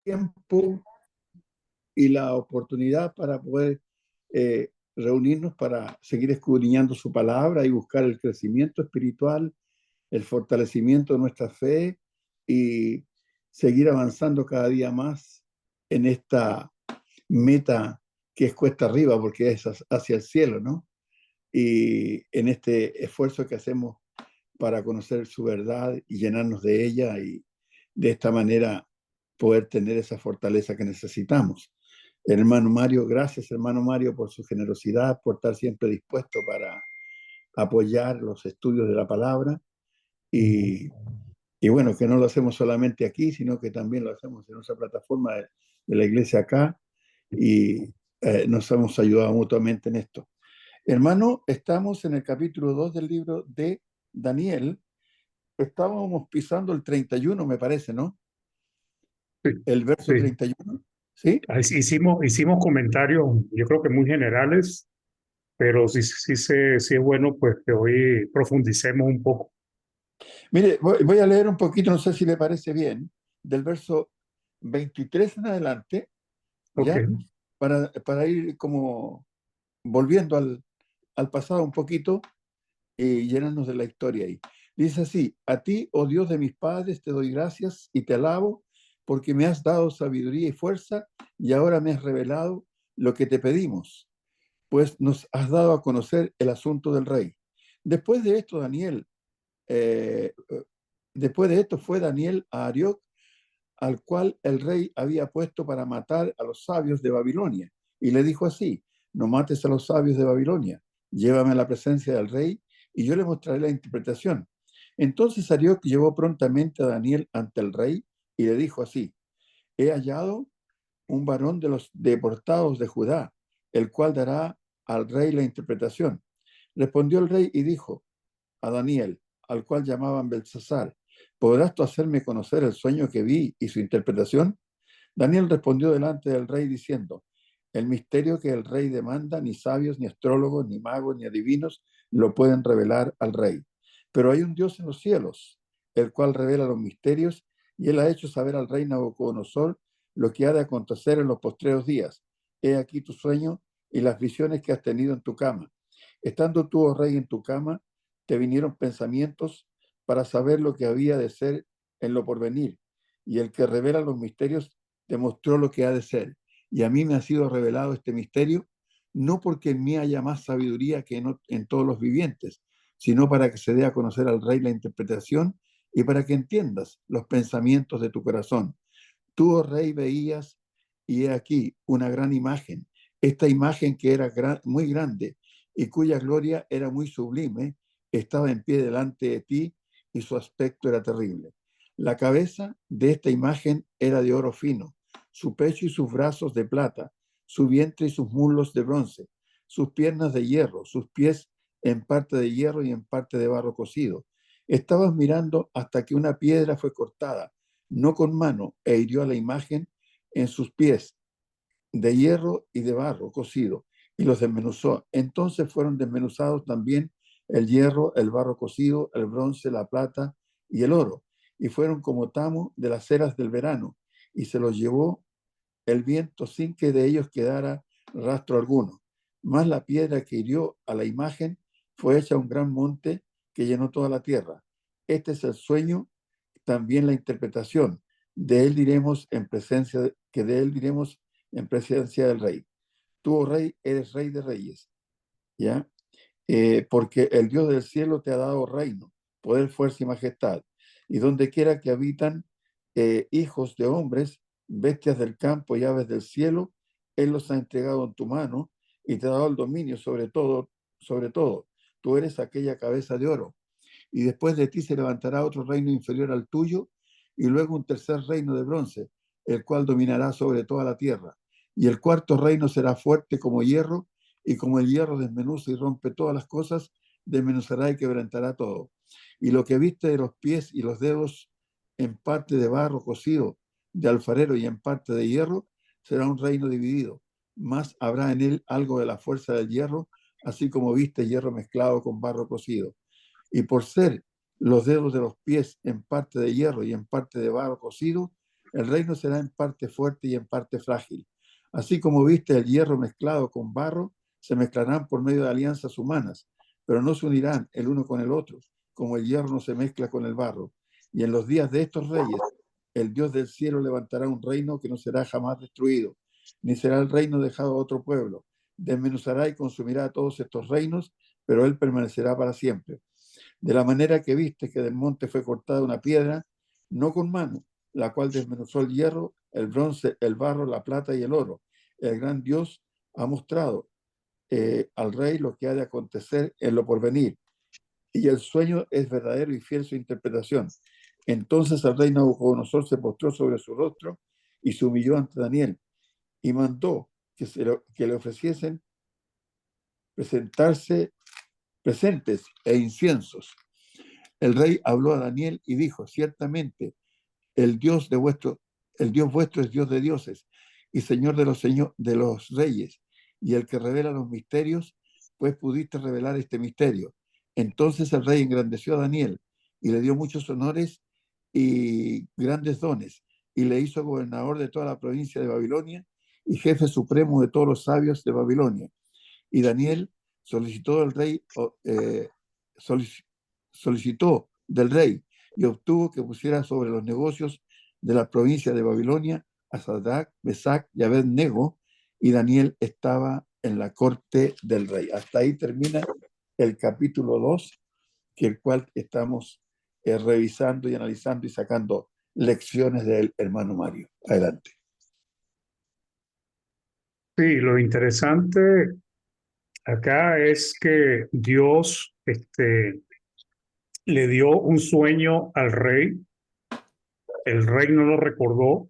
tiempo y la oportunidad para poder reunirnos para seguir escudriñando su palabra y buscar el crecimiento espiritual, el fortalecimiento de nuestra fe y seguir avanzando cada día más en esta meta que es cuesta arriba porque es hacia el cielo, ¿no? Y en este esfuerzo que hacemos para conocer su verdad y llenarnos de ella y de esta manera poder tener esa fortaleza que necesitamos. Hermano Mario, gracias hermano Mario por su generosidad, por estar siempre dispuesto para apoyar los estudios de la palabra y, y bueno, que no lo hacemos solamente aquí, sino que también lo hacemos en nuestra plataforma de la iglesia acá y nos hemos ayudado mutuamente en esto. Hermano, estamos en el capítulo 2 del libro de Daniel. Estábamos pisando el 31, me parece, ¿no? Sí, El verso sí. 31, ¿sí? Hicimos comentarios, yo creo que muy generales, pero sí es bueno pues que hoy profundicemos un poco. Mire, voy a leer un poquito, no sé si le parece bien, del verso 23 en adelante, Ok, ¿ya? Para ir como volviendo al pasado un poquito y llenarnos de la historia ahí. Dice así: a ti, oh Dios de mis padres, te doy gracias y te alabo porque me has dado sabiduría y fuerza y ahora me has revelado lo que te pedimos, pues nos has dado a conocer el asunto del rey. Después de esto, eh, después de esto fue Daniel a Arioc, al cual el rey había puesto para matar a los sabios de Babilonia, y le dijo así: no mates a los sabios de Babilonia, llévame a la presencia del rey y yo le mostraré la interpretación. Entonces Arioc llevó prontamente a Daniel ante el rey y le dijo así: he hallado un varón de los deportados de Judá, el cual dará al rey la interpretación. Respondió el rey y dijo a Daniel, al cual llamaban Belsasar: ¿podrás tú hacerme conocer el sueño que vi y su interpretación? Daniel respondió delante del rey diciendo: el misterio que el rey demanda, ni sabios, ni astrólogos, ni magos, ni adivinos lo pueden revelar al rey. Pero hay un Dios en los cielos, el cual revela los misterios, y él ha hecho saber al rey Nabucodonosor lo que ha de acontecer en los postreros días. He aquí tu sueño y las visiones que has tenido en tu cama. Estando tú, oh rey, en tu cama, te vinieron pensamientos para saber lo que había de ser en lo porvenir, y el que revela los misterios te mostró lo que ha de ser. Y a mí me ha sido revelado este misterio, no porque en mí haya más sabiduría que en todos los vivientes, sino para que se dé a conocer al rey la interpretación y para que entiendas los pensamientos de tu corazón. Tú, oh rey, veías, y he aquí una gran imagen. Esta imagen que era muy grande y cuya gloria era muy sublime, estaba en pie delante de ti y su aspecto era terrible. La cabeza de esta imagen era de oro fino, su pecho y sus brazos de plata, su vientre y sus muslos de bronce, sus piernas de hierro, sus pies en parte de hierro y en parte de barro cocido. Estabas mirando hasta que una piedra fue cortada, no con mano, e hirió a la imagen en sus pies de hierro y de barro cocido, y los desmenuzó. Entonces fueron desmenuzados también el hierro, el barro cocido, el bronce, la plata y el oro, y fueron como tamo de las eras del verano, y se los llevó el viento sin que de ellos quedara rastro alguno. Más la piedra que hirió a la imagen fue hecha un gran monte que llenó toda la tierra. Este es el sueño, también la interpretación. De él diremos en presencia, que de él diremos en presencia del rey. Tú, oh rey, eres rey de reyes, ¿ya? Porque el Dios del cielo te ha dado reino, poder, fuerza y majestad. Y donde quiera que habitan hijos de hombres, bestias del campo y aves del cielo, Él los ha entregado en tu mano y te ha dado el dominio sobre todo, sobre todo. Tú eres aquella cabeza de oro. Y después de ti se levantará otro reino inferior al tuyo, y luego un tercer reino de bronce, el cual dominará sobre toda la tierra. Y el cuarto reino será fuerte como hierro, y como el hierro desmenuza y rompe todas las cosas, desmenuzará y quebrantará todo. Y lo que viste de los pies y los dedos, en parte de barro cocido de alfarero y en parte de hierro, será un reino dividido. Más habrá en él algo de la fuerza del hierro, así como viste hierro mezclado con barro cocido. Y por ser los dedos de los pies en parte de hierro y en parte de barro cocido, El reino será en parte fuerte y en parte frágil. Así como viste el hierro mezclado con barro, se mezclarán por medio de alianzas humanas, pero no se unirán el uno con el otro, como el hierro no se mezcla con el barro. Y en los días de estos reyes, el Dios del cielo levantará un reino que no será jamás destruido, ni será el reino dejado a otro pueblo. Desmenuzará y consumirá todos estos reinos, pero él permanecerá para siempre. De la manera que viste que del monte fue cortada una piedra, no con mano, la cual desmenuzó el hierro, el bronce, el barro, la plata y el oro. El gran Dios ha mostrado al rey lo que ha de acontecer en lo porvenir, y el sueño es verdadero y fiel su interpretación. Entonces el rey Nabucodonosor se postró sobre su rostro y se humilló ante Daniel y mandó que le ofreciesen presentarse presentes e inciensos. El rey habló a Daniel y dijo: ciertamente el Dios de vuestro, el Dios vuestro es Dios de dioses y Señor de los reyes, y el que revela los misterios, pues pudiste revelar este misterio. Entonces el rey engrandeció a Daniel y le dio muchos honores y grandes dones, y le hizo gobernador de toda la provincia de Babilonia y jefe supremo de todos los sabios de Babilonia. Y Daniel solicitó del rey, solicitó del rey y obtuvo que pusiera sobre los negocios de la provincia de Babilonia a Sadrach, Mesach y Abed-Nego, y Daniel estaba en la corte del rey. Hasta ahí termina el capítulo 2, que el cual estamos revisando y analizando y sacando lecciones del hermano Mario. Adelante. Sí, lo interesante acá es que Dios le dio un sueño al rey, el rey no lo recordó,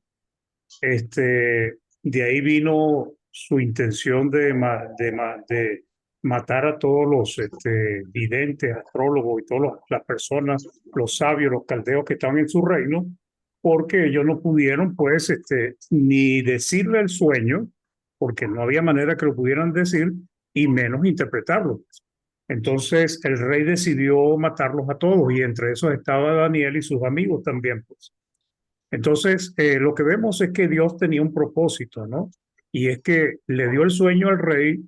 de ahí vino su intención de matar a todos los videntes, astrólogos y todas las personas, los sabios, los caldeos que estaban en su reino, porque ellos no pudieron, pues, ni decirle el sueño, porque no había manera que lo pudieran decir, y menos interpretarlo. Entonces el rey decidió matarlos a todos, y entre esos estaba Daniel y sus amigos también, pues. Entonces, lo que vemos es que Dios tenía un propósito, ¿no? Y es que le dio el sueño al rey,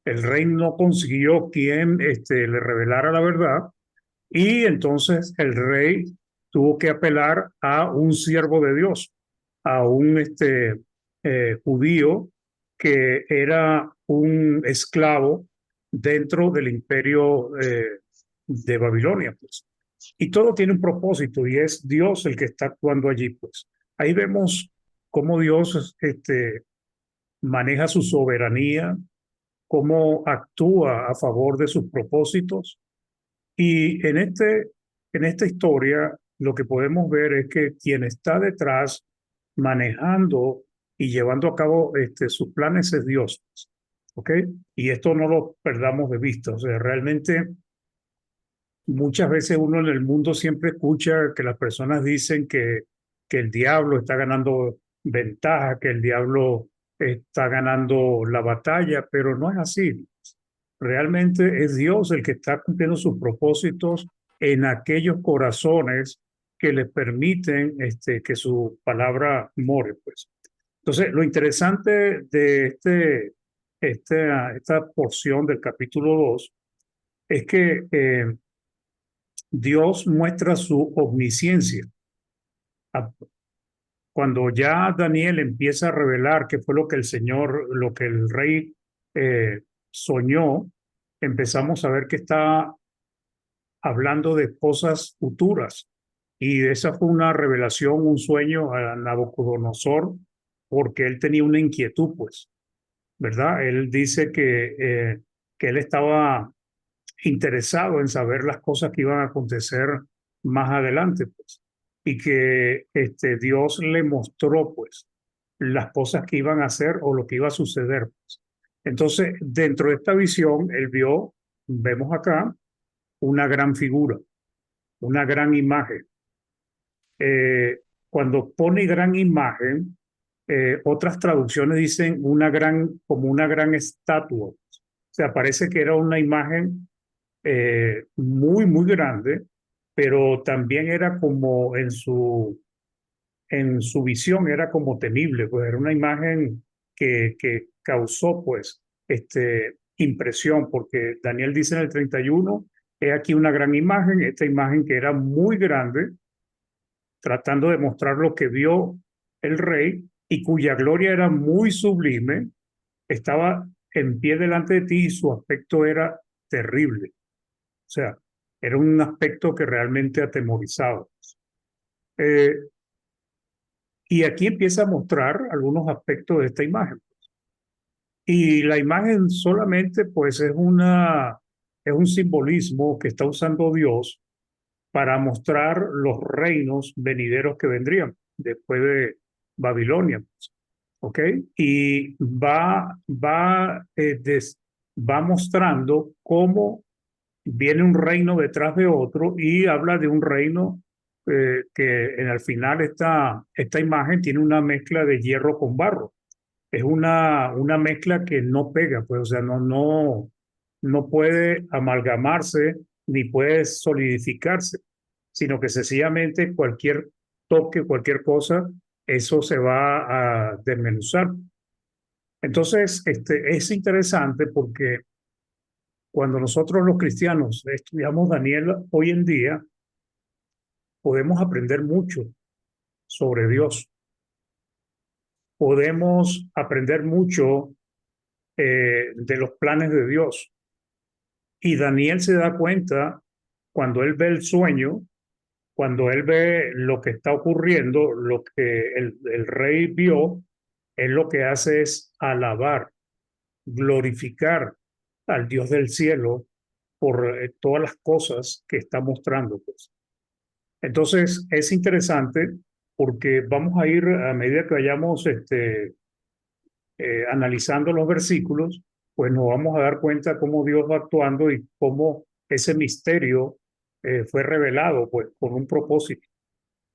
el rey no consiguió quien le revelara la verdad, y entonces el rey tuvo que apelar a un siervo de Dios, a un judío que era un esclavo dentro del imperio de Babilonia, pues. Y todo tiene un propósito y es Dios el que está actuando allí, pues. Ahí vemos cómo Dios maneja su soberanía, cómo actúa a favor de sus propósitos. Y en esta historia lo que podemos ver es que quien está detrás manejando y llevando a cabo sus planes es Dios. ¿Ok? Y esto no lo perdamos de vista. O sea, realmente muchas veces uno en el mundo siempre escucha que las personas dicen que el diablo está ganando ventaja, que el diablo está ganando la batalla, pero no es así. Realmente es Dios el que está cumpliendo sus propósitos en aquellos corazones que le permiten que su palabra more, pues. Entonces, lo interesante de esta porción del capítulo 2 es que Dios muestra su omnisciencia. A- Cuando ya Daniel empieza a revelar qué fue lo que el Señor, lo que el rey soñó, empezamos a ver que está hablando de cosas futuras. Y esa fue una revelación, un sueño a Nabucodonosor, porque él tenía una inquietud, pues, ¿verdad? Él dice que él estaba interesado en saber las cosas que iban a acontecer más adelante, pues, y que Dios le mostró, pues, las cosas que iban a hacer o lo que iba a suceder, pues. Entonces, dentro de esta visión, él vio, vemos acá, una gran figura, una gran imagen. Eh, Cuando pone gran imagen, otras traducciones dicen como una gran estatua. O sea, parece que era una imagen muy, muy grande, pero también era como en su visión era como temible, pues era una imagen que causó pues impresión, porque Daniel dice en el 31, he aquí una gran imagen, esta imagen que era muy grande, tratando de mostrar lo que vio el rey y cuya gloria era muy sublime, estaba en pie delante de ti y su aspecto era terrible. O sea, era un aspecto que realmente atemorizaba. Eh, y aquí empieza a mostrar algunos aspectos de esta imagen. Y la imagen solamente pues es un simbolismo que está usando Dios para mostrar los reinos venideros que vendrían después de Babilonia. ¿Ok? Y va mostrando cómo viene un reino detrás de otro y habla de un reino que al final esta imagen tiene una mezcla de hierro con barro. Es una mezcla que no pega, pues, o sea, no puede amalgamarse ni puede solidificarse, sino que sencillamente cualquier toque, cualquier cosa, eso se va a desmenuzar. Entonces, es interesante porque cuando nosotros los cristianos estudiamos Daniel hoy en día, podemos aprender mucho sobre Dios. Podemos aprender mucho de los planes de Dios. Y Daniel se da cuenta cuando él ve el sueño, cuando él ve lo que está ocurriendo, lo que el rey vio, él lo que hace es alabar, glorificar al Dios del cielo por todas las cosas que está mostrando, pues. Entonces, es interesante porque vamos a ir a medida que vayamos analizando los versículos, pues nos vamos a dar cuenta cómo Dios va actuando y cómo ese misterio fue revelado pues con un propósito.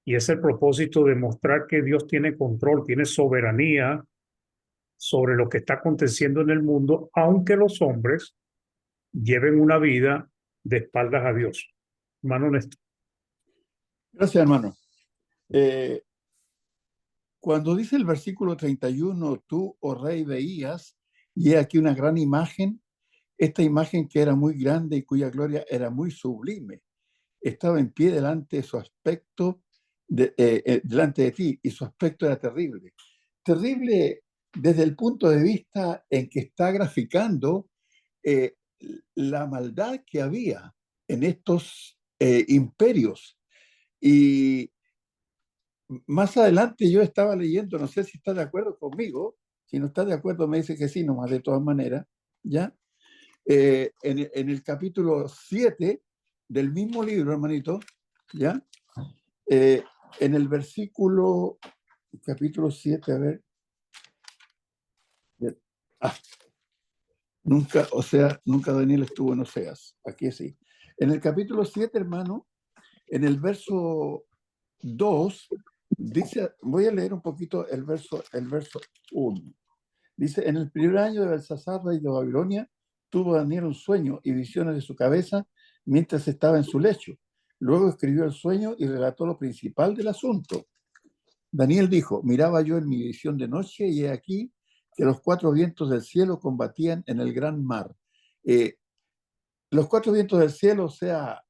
Y es el propósito de mostrar que Dios tiene control, tiene soberanía sobre lo que está aconteciendo en el mundo, aunque los hombres lleven una vida de espaldas a Dios. Hermano Néstor. Gracias, hermano. Eh, Cuando dice el versículo 31, tú, oh rey, veías, y he aquí una gran imagen, esta imagen que era muy grande y cuya gloria era muy sublime, estaba en pie delante de su aspecto, delante de ti, y su aspecto era terrible. Terrible desde el punto de vista en que está graficando eh, la maldad que había en estos imperios. Y más adelante yo estaba leyendo, no sé si está de acuerdo conmigo, si no está de acuerdo me dice que sí, nomás de todas maneras, ¿ya? En el capítulo 7 del mismo libro, hermanito, ¿ya? Eh, en el versículo, capítulo 7 a ver, ah, nunca, o sea, nunca Daniel estuvo en Oseas, aquí sí. En el capítulo 7 hermano, en el verso 2 dice, voy a leer un poquito el verso 1. Dice, en el primer año de Belsasar, rey de Babilonia, tuvo Daniel un sueño y visiones de su cabeza mientras estaba en su lecho. Luego escribió el sueño y relató lo principal del asunto. Daniel dijo, miraba yo en mi visión de noche y he aquí que los cuatro vientos del cielo combatían en el gran mar. Eh, los cuatro vientos del cielo, o sea,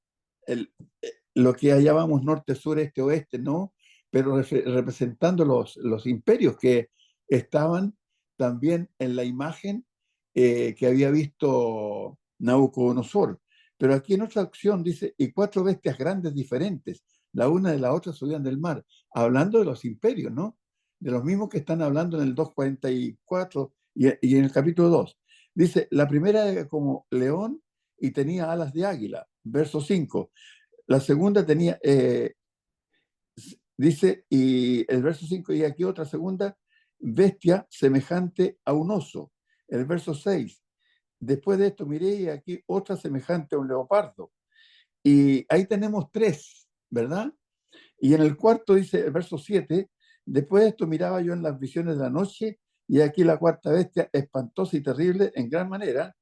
lo que llamamos norte, sur, este, oeste, ¿no? Pero representando los imperios que estaban también en la imagen que había visto Nabucodonosor. Pero aquí en otra opción dice, y cuatro bestias grandes diferentes, la una de la otra subían del mar, hablando de los imperios, ¿no? De los mismos que están hablando en el 244 y en el capítulo 2. Dice, la primera era como león y tenía alas de águila, verso 5. La segunda tenía, dice, y el verso 5 y aquí otra segunda, bestia semejante a un oso. El verso 6, después de esto miré y aquí otra semejante a un leopardo. Y ahí tenemos tres, ¿verdad? Y en el cuarto dice, el verso 7, después de esto miraba yo en las visiones de la noche y aquí la cuarta bestia, espantosa y terrible en gran manera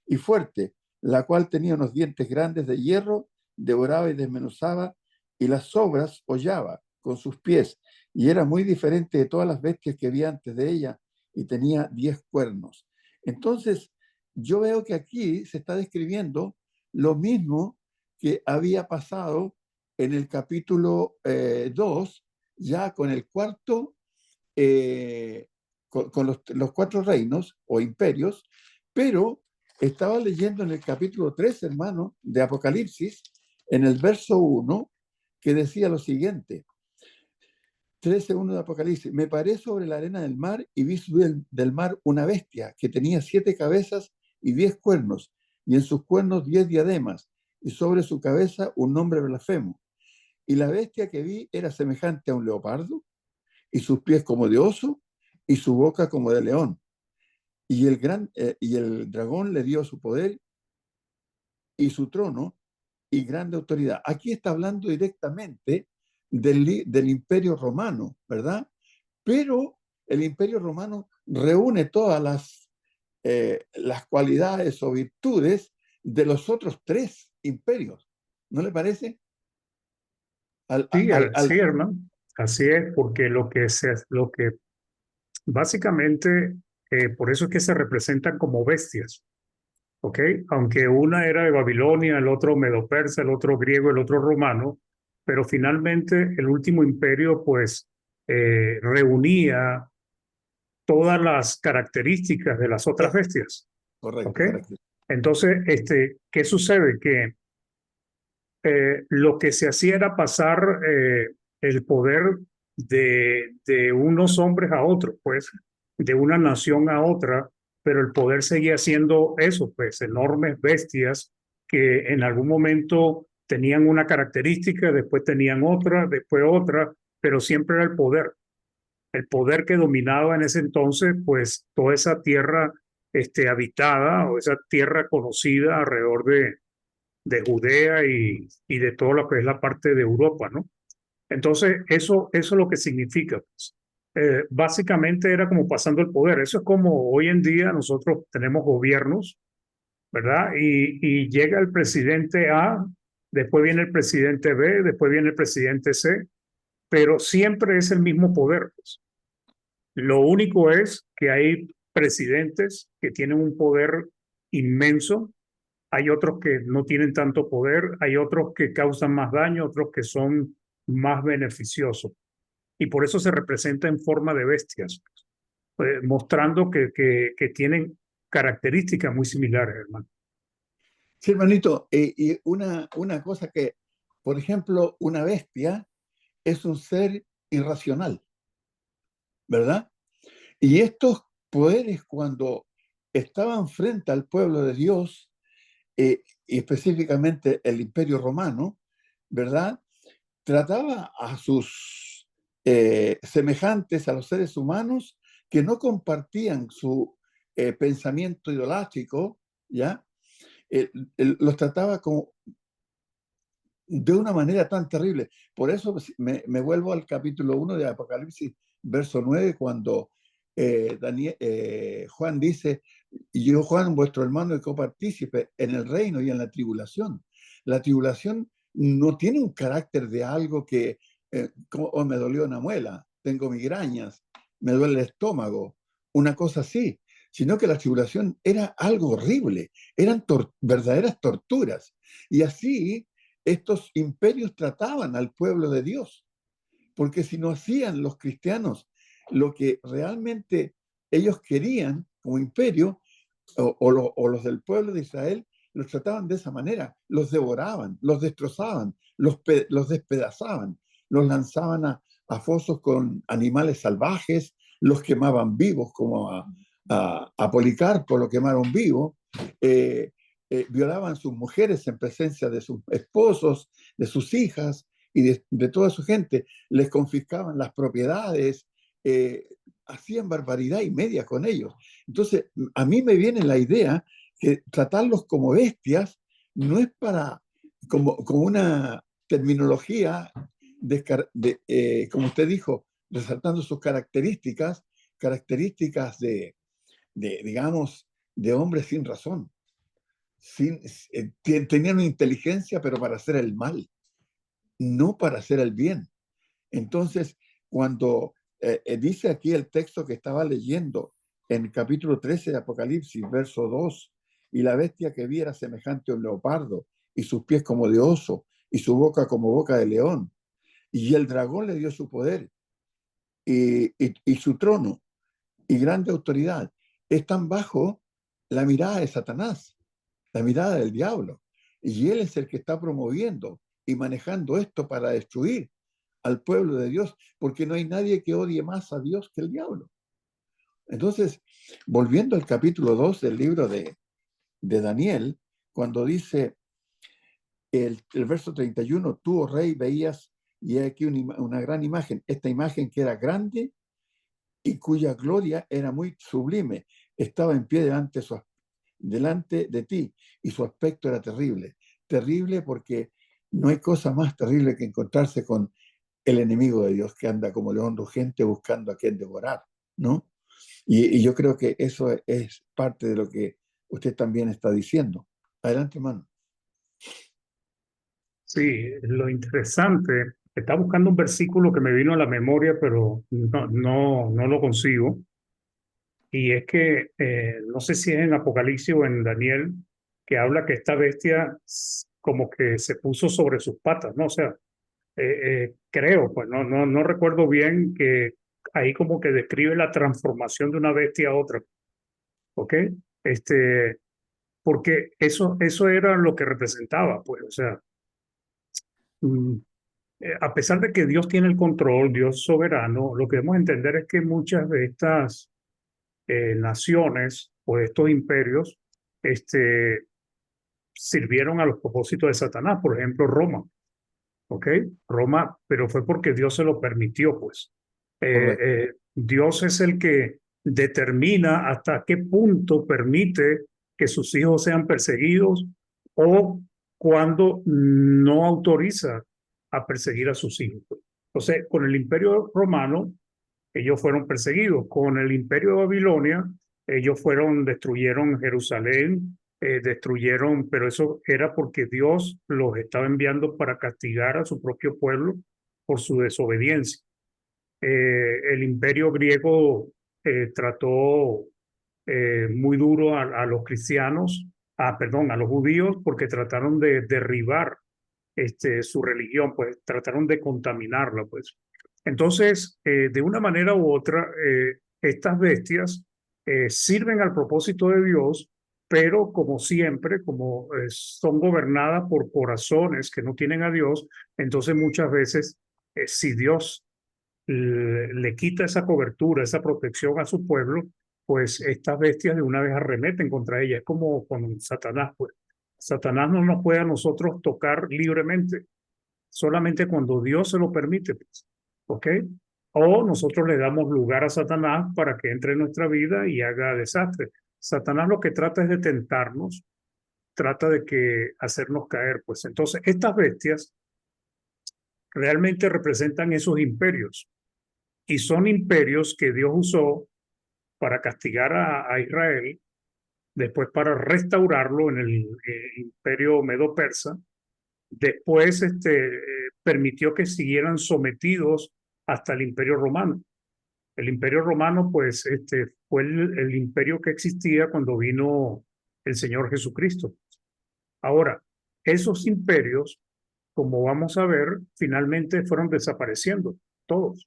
y fuerte, la cual tenía unos dientes grandes de hierro, devoraba y desmenuzaba, y las sobras hollaba con sus pies, y era muy diferente de todas las bestias que había antes de ella, y tenía 10 cuernos. Entonces, yo veo que aquí se está describiendo lo mismo que había pasado en el capítulo 2, ya con el cuarto, con los cuatro reinos o imperios, pero estaba leyendo en el capítulo 3, hermano, de Apocalipsis, en el verso 1, que decía lo siguiente: 13:1 de Apocalipsis: me paré sobre la arena del mar y vi subir del mar una bestia que tenía 7 cabezas y 10 cuernos, y en sus cuernos 10 diademas, y sobre su cabeza un nombre blasfemo. Y la bestia que vi era semejante a un leopardo, y sus pies como de oso, y su boca como de león. Y el dragón le dio su poder y su trono y grande autoridad. Aquí está hablando directamente del Imperio Romano, ¿verdad? Pero el Imperio Romano reúne todas las cualidades o virtudes de los otros 3 imperios. ¿No le parece? Al, Sí, al, sí, al, hermano. Así es, porque lo que básicamente, por eso es que se representan como bestias, ¿ok? Aunque una era de Babilonia, el otro medo-persa, el otro griego, el otro romano, pero finalmente el último imperio, pues, reunía todas las características de las otras eh, bestias, ¿ok? correcto, correcto. Entonces, ¿qué sucede? Que lo que se hacía era pasar el poder de unos hombres a otros, pues, de una nación a otra, pero el poder seguía siendo eso, pues, enormes bestias que en algún momento tenían una característica, después tenían otra, después otra, pero siempre era el poder que dominaba en ese entonces, pues, toda esa tierra habitada o esa tierra conocida alrededor de Judea y de todo lo que es la parte de Europa, ¿no? Entonces, eso es lo que significa, pues. Básicamente era como pasando el poder. Eso es como hoy en día nosotros tenemos gobiernos, ¿verdad? Y llega el presidente A, después viene el presidente B, después viene el presidente C, pero siempre es el mismo poder, pues. Lo único es que hay presidentes que tienen un poder inmenso, hay otros que no tienen tanto poder, hay otros que causan más daño, otros que son más beneficiosos. Y por eso se representa en forma de bestias, mostrando que tienen características muy similares, hermano. Sí, hermanito, y una cosa que, por ejemplo, una bestia es un ser irracional, ¿verdad? Y estos poderes, cuando estaban frente al pueblo de Dios, y específicamente el Imperio Romano, ¿verdad? Trataba a sus semejantes, a los seres humanos, que no compartían su pensamiento idolátrico, ¿ya? Los trataba como de una manera tan terrible. Por eso me vuelvo al capítulo 1 de Apocalipsis, verso 9, cuando Juan dice: y yo, Juan, vuestro hermano y copartícipe en el reino y en la tribulación. La tribulación no tiene un carácter de algo que, como, "Oh, me dolió una muela, tengo migrañas, me duele el estómago", una cosa así, sino que la tribulación era algo horrible, eran verdaderas torturas. Y así estos imperios trataban al pueblo de Dios, porque si no hacían los cristianos lo que realmente ellos querían como imperio, o los del pueblo de Israel, los trataban de esa manera, los devoraban, los destrozaban, los despedazaban, los lanzaban a fosos con animales salvajes, los quemaban vivos, como a Policarpo lo quemaron vivo, eh, violaban sus mujeres en presencia de sus esposos, de sus hijas y de toda su gente, les confiscaban las propiedades, hacían barbaridad y media con ellos. Entonces, a mí me viene la idea que tratarlos como bestias no es para, como una terminología como usted dijo, resaltando sus características digamos, de hombres sin razón. Tenían una inteligencia, pero para hacer el mal, no para hacer el bien. Entonces, cuando dice aquí el texto que estaba leyendo en el capítulo 13 de Apocalipsis, verso 2, y la bestia que vi era semejante a un leopardo, y sus pies como de oso, y su boca como boca de león. Y el dragón le dio su poder y su trono y grande autoridad. Están bajo la mirada de Satanás, la mirada del diablo. Y él es el que está promoviendo y manejando esto para destruir al pueblo de Dios, porque no hay nadie que odie más a Dios que el diablo. Entonces, volviendo al capítulo 2 del libro de Daniel, cuando dice el verso 31, tú, oh rey, veías, y hay aquí una gran imagen, esta imagen que era grande y cuya gloria era muy sublime, estaba en pie delante de ti, y su aspecto era terrible. Terrible porque no hay cosa más terrible que encontrarse con el enemigo de Dios que anda como león rugiente buscando a quien devorar, ¿no? Y yo creo que eso es parte de lo que usted también está diciendo. Adelante, hermano. Sí, lo interesante, estaba buscando un versículo que me vino a la memoria, pero no lo consigo. Y es que no sé si es en Apocalipsis o en Daniel, que habla que esta bestia como que se puso sobre sus patas, ¿no? O sea, creo, pues no recuerdo bien que ahí como que describe la transformación de una bestia a otra, ¿ok? Este, porque eso era lo que representaba, pues, o sea, mm, a pesar de que Dios tiene el control, Dios soberano, lo que debemos entender es que muchas de estas naciones o de estos imperios este, sirvieron a los propósitos de Satanás, por ejemplo, Roma, ¿ok? Roma, pero fue porque Dios se lo permitió, pues. Correcto. Dios es el que determina hasta qué punto permite que sus hijos sean perseguidos o cuando no autoriza a perseguir a sus hijos. Entonces, con el imperio romano, ellos fueron perseguidos. Con el imperio de Babilonia, ellos destruyeron Jerusalén, destruyeron, pero eso era porque Dios los estaba enviando para castigar a su propio pueblo por su desobediencia. El imperio griego trató muy duro a los cristianos, perdón, a los judíos, porque trataron de derribar su religión, pues trataron de contaminarla, pues. Entonces, de una manera u otra, estas bestias sirven al propósito de Dios, pero como siempre, como son gobernadas por corazones que no tienen a Dios, entonces muchas veces, si Dios le quita esa cobertura, esa protección a su pueblo, pues estas bestias de una vez arremeten contra ella. Es como con Satanás, pues. Satanás no nos puede a nosotros tocar libremente, solamente cuando Dios se lo permite, pues. ¿Ok? O nosotros le damos lugar a Satanás para que entre en nuestra vida y haga desastre. Satanás lo que trata es de tentarnos, trata de que hacernos caer, pues. Entonces, estas bestias realmente representan esos imperios y son imperios que Dios usó para castigar a Israel, después para restaurarlo en el imperio medo-persa, después permitió que siguieran sometidos hasta el imperio romano. El imperio romano, pues, fue el imperio que existía cuando vino el Señor Jesucristo. Ahora, esos imperios, como vamos a ver, finalmente fueron desapareciendo, todos,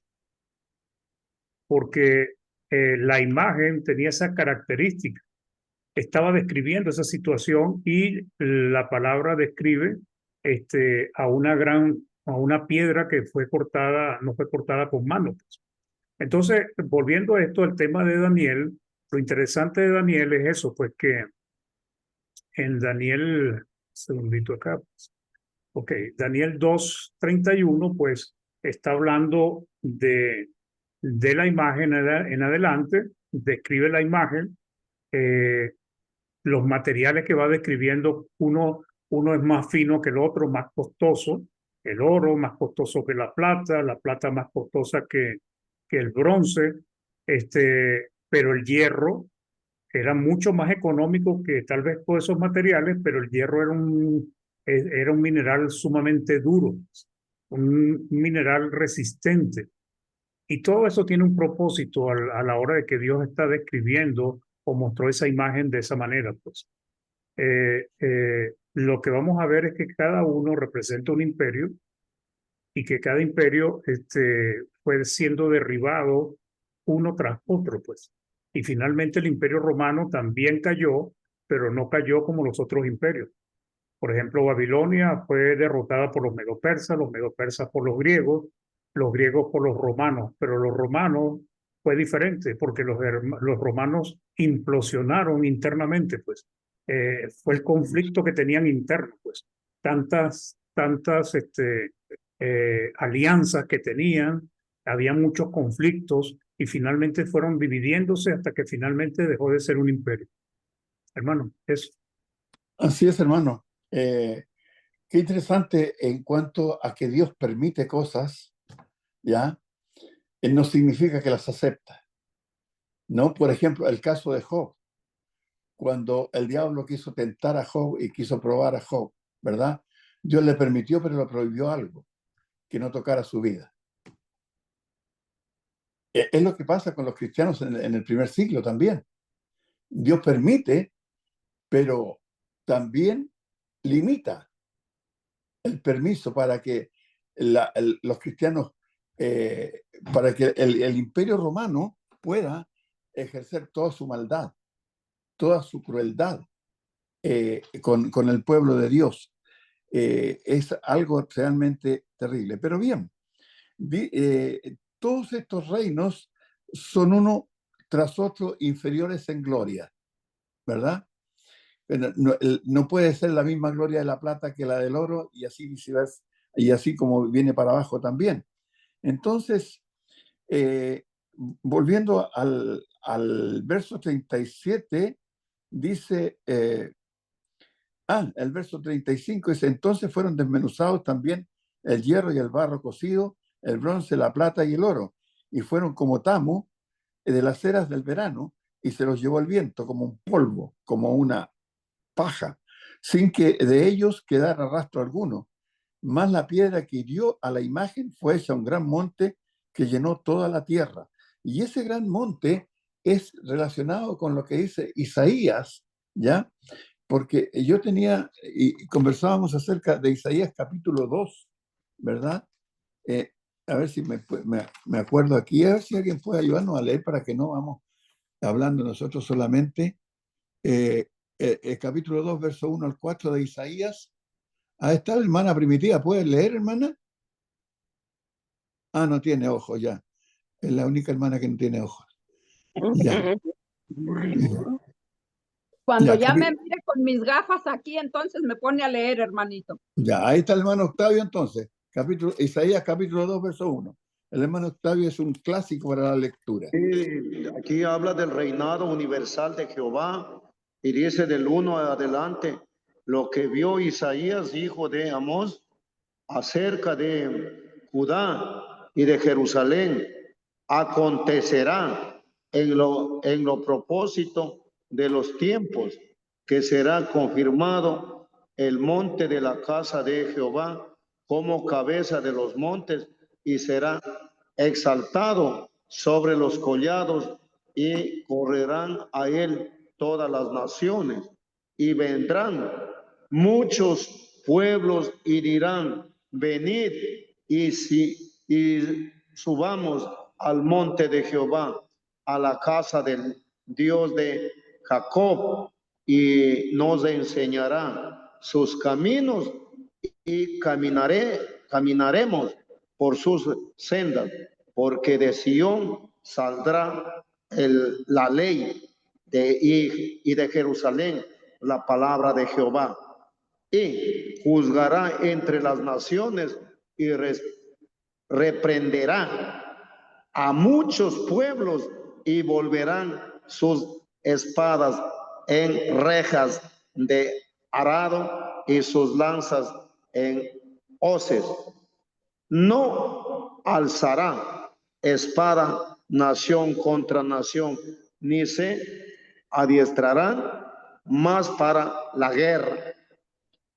porque la imagen tenía esa característica, estaba describiendo esa situación y la palabra describe a una piedra que fue cortada, no fue cortada con manos. Entonces, volviendo a esto, el tema de Daniel, lo interesante de Daniel es eso, pues que en Daniel, segundito acá, pues, ok, Daniel 2:31, pues está hablando de la imagen en adelante, describe la imagen, eh, los materiales que va describiendo, uno es más fino que el otro, más costoso, el oro más costoso que la plata más costosa que el bronce, pero el hierro era mucho más económico que tal vez todos esos materiales, pero el hierro era un mineral sumamente duro, un mineral resistente. Y todo eso tiene un propósito a la hora de que Dios está describiendo o mostró esa imagen de esa manera, pues. Lo que vamos a ver es que cada uno representa un imperio y que cada imperio fue siendo derribado uno tras otro, pues. Y finalmente el imperio romano también cayó, pero no cayó como los otros imperios. Por ejemplo, Babilonia fue derrotada por los medopersas por los griegos por los romanos, pero los romanos fue diferente porque los romanos implosionaron internamente, pues. Fue el conflicto que tenían interno, pues. Tantas alianzas que tenían, había muchos conflictos y finalmente fueron dividiéndose hasta que finalmente dejó de ser un imperio. Hermano, eso. Así es, hermano. Qué interesante en cuanto a que Dios permite cosas, ¿ya? No significa que las acepta, ¿no? Por ejemplo, el caso de Job, cuando el diablo quiso tentar a Job y quiso probar a Job, ¿verdad? Dios le permitió, pero le prohibió algo, que no tocara su vida. Es lo que pasa con los cristianos en el primer siglo también. Dios permite, pero también limita el permiso para que los cristianos, para que el imperio romano pueda ejercer toda su maldad, toda su crueldad con el pueblo de Dios. Es algo realmente terrible. Pero bien, todos estos reinos son uno tras otro inferiores en gloria, ¿verdad? No puede ser la misma gloria de la plata que la del oro y así viceversa, y así como viene para abajo también. Entonces, volviendo al verso 37, dice, el verso 35 dice, entonces fueron desmenuzados también el hierro y el barro cocido, el bronce, la plata y el oro, y fueron como tamo de las eras del verano, y se los llevó el viento como un polvo, como una paja, sin que de ellos quedara rastro alguno. Más la piedra que hirió a la imagen fue hecha un gran monte que llenó toda la tierra. Y ese gran monte es relacionado con lo que dice Isaías, ¿ya? Porque yo tenía, y conversábamos acerca de Isaías capítulo 2, ¿verdad? A ver si me acuerdo aquí, a ver si alguien puede ayudarnos a leer para que no vamos hablando nosotros solamente. El capítulo 2, verso 1 al 4 de Isaías. Ahí está la hermana Primitiva. ¿Puedes leer, hermana? No tiene ojos ya. Es la única hermana que no tiene ojos. Ya. Cuando Ya, ya me mire con mis gafas aquí, entonces me pone a leer, hermanito. ya, ahí está el hermano Octavio entonces. Isaías capítulo 2, verso 1. El hermano Octavio es un clásico para la lectura. Sí, aquí habla del reinado universal de Jehová y dice del 1 adelante lo que vio Isaías, hijo de Amós, acerca de Judá y de Jerusalén. Acontecerá en lo propósito de los tiempos que será confirmado el monte de la casa de Jehová como cabeza de los montes y será exaltado sobre los collados y correrán a él todas las naciones y vendrán muchos pueblos y dirán, venid y subamos al monte de Jehová, a la casa del Dios de Jacob, y nos enseñará sus caminos y caminaremos por sus sendas, porque de Sión saldrá la ley y de Jerusalén la palabra de Jehová. Y juzgará entre las naciones y reprenderá a muchos pueblos y volverán sus espadas en rejas de arado y sus lanzas en hoces. No alzará espada nación contra nación, ni se adiestrarán más para la guerra.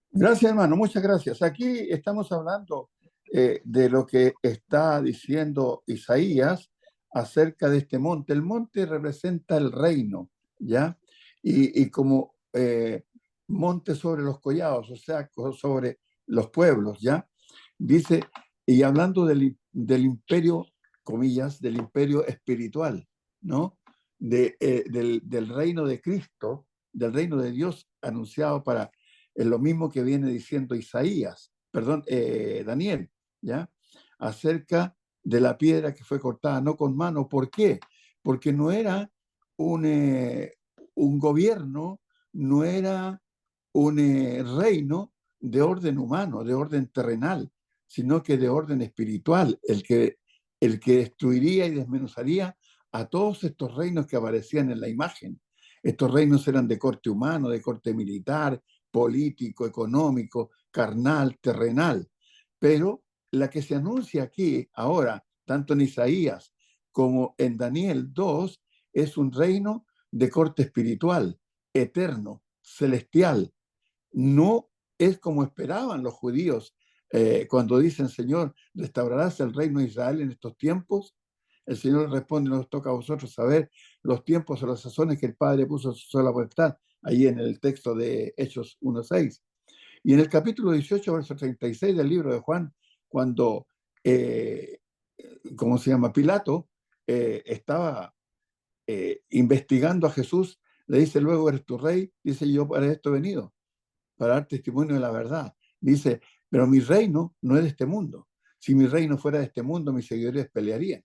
Gracias, hermano. Muchas gracias. Aquí estamos hablando de lo que está diciendo Isaías acerca de este monte. El monte representa el reino, ¿ya? Y como monte sobre los collados, o sea, sobre los pueblos, ¿ya? Dice, y hablando del imperio, comillas, del imperio espiritual, ¿no? Del reino de Cristo, del reino de Dios anunciado para lo mismo que viene diciendo Isaías, perdón, Daniel, ¿ya? Acerca de la piedra que fue cortada, no con mano. ¿Por qué? Porque no era un gobierno, no era un reino de orden humano, de orden terrenal, sino que de orden espiritual, el que destruiría y desmenuzaría a todos estos reinos que aparecían en la imagen. Estos reinos eran de corte humano, de corte militar, político, económico, carnal, terrenal. Pero la que se anuncia aquí ahora, tanto en Isaías como en Daniel 2, es un reino de corte espiritual, eterno, celestial. No es como esperaban los judíos cuando dicen, Señor, ¿restaurarás el reino de Israel en estos tiempos? El Señor responde, nos toca a vosotros saber los tiempos o las sazones que el Padre puso en su sola potestad, ahí en el texto de Hechos 1:6. Y en el capítulo 18, verso 36 del libro de Juan, cuando, ¿cómo se llama? Pilato estaba investigando a Jesús, le dice, luego eres tu rey, dice, yo para esto he venido, para dar testimonio de la verdad. Dice, pero mi reino no es de este mundo. Si mi reino fuera de este mundo, mis seguidores pelearían.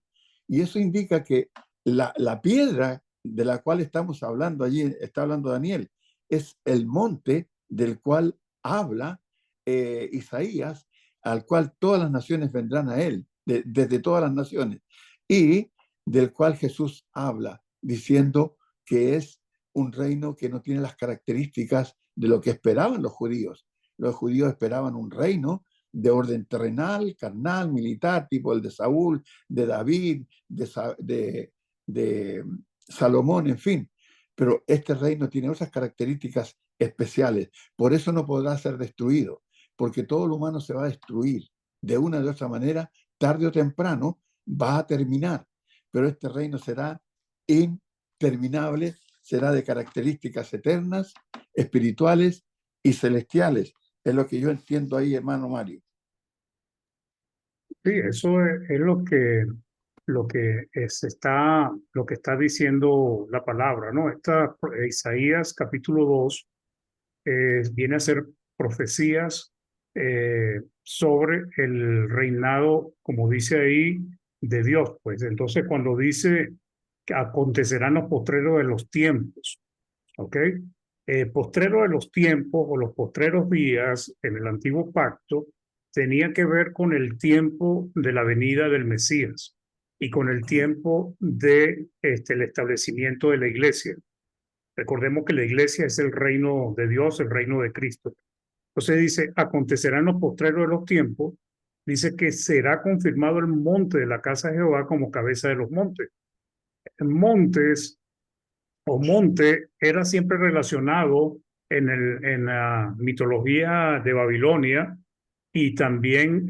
Y eso indica que la piedra de la cual estamos hablando allí, está hablando Daniel, es el monte del cual habla Isaías, al cual todas las naciones vendrán a él, desde todas las naciones, y del cual Jesús habla, diciendo que es un reino que no tiene las características de lo que esperaban los judíos. Los judíos esperaban un reino de orden terrenal, carnal, militar, tipo el de Saúl, de David, de Salomón, en fin. Pero este reino tiene otras características especiales. Por eso no podrá ser destruido, porque todo lo humano se va a destruir. De una u otra manera, tarde o temprano, va a terminar. Pero este reino será interminable, será de características eternas, espirituales y celestiales. Es lo que yo entiendo ahí, hermano Mario. Sí, eso es lo que está diciendo la palabra, ¿no? Isaías capítulo 2 viene a ser profecías sobre el reinado, como dice ahí, de Dios. Pues entonces cuando dice que acontecerán los postreros de los tiempos, ¿ok? Postrero de los tiempos o los postreros días en el antiguo pacto tenía que ver con el tiempo de la venida del Mesías y con el tiempo de el establecimiento de la iglesia. Recordemos que la iglesia es el reino de Dios, el reino de Cristo. Entonces dice, acontecerán los postreros de los tiempos, dice que será confirmado el monte de la casa de Jehová como cabeza de los montes. Montes o monte era siempre relacionado en la mitología de Babilonia y también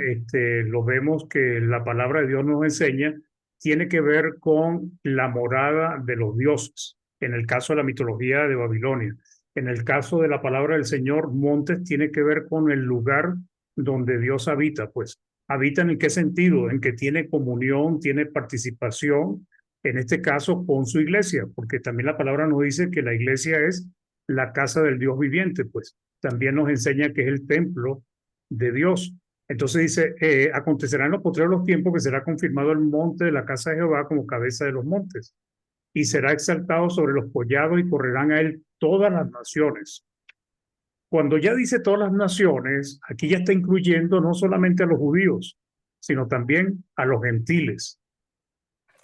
lo vemos que la palabra de Dios nos enseña, tiene que ver con la morada de los dioses, en el caso de la mitología de Babilonia. En el caso de la palabra del Señor, montes tiene que ver con el lugar donde Dios habita, pues. ¿Habita en qué sentido? En que tiene comunión, tiene participación, en este caso con su iglesia, porque también la palabra nos dice que la iglesia es la casa del Dios viviente, pues también nos enseña que es el templo de Dios. Entonces dice, acontecerán los postreros los tiempos que será confirmado el monte de la casa de Jehová como cabeza de los montes, y será exaltado sobre los collados y correrán a él todas las naciones. Cuando ya dice todas las naciones, aquí ya está incluyendo no solamente a los judíos, sino también a los gentiles.